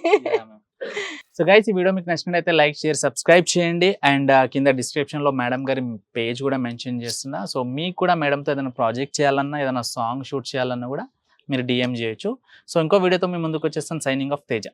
సో గైస్ ఈ వీడియో మీకు నచ్చినట్లయితే లైక్ షేర్ సబ్స్క్రైబ్ చేయండి అండ్ కింద డిస్క్రిప్షన్ లో మేడం గారి పేజ్ కూడా మెన్షన్ చేస్తున్నా. సో మీకు కూడా మేడంతో ఏదైనా ప్రాజెక్ట్ చేయాలన్నా ఏదైనా సాంగ్ షూట్ చేయాలన్నా కూడా మీరు DM చేయొచ్చు. సో ఇంకో వీడియోతో మీ ముందుకు వచ్చేస్తాను. Signing off Teja.